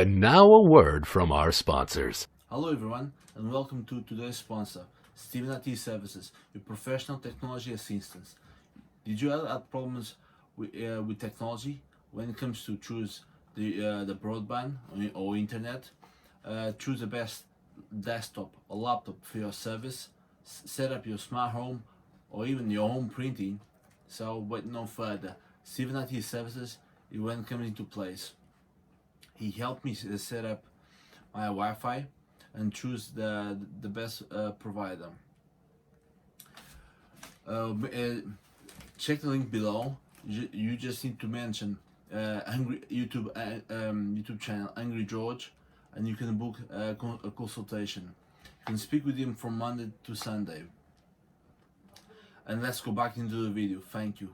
And now a word from our sponsors. Hello everyone, and welcome to today's sponsor, Steven IT Services, your professional technology assistants. Did you ever have problems with technology when it comes to choose the broadband or internet? Choose the best desktop or laptop for your service, set up your smart home or even your home printing. So wait no further, Steven IT Services is when coming into place. He helped me set up my Wi-Fi and choose the best provider. Check the link below. You just need to mention YouTube channel Angry George, and you can book a consultation. You can speak with him from Monday to Sunday. And let's go back into the video. Thank you.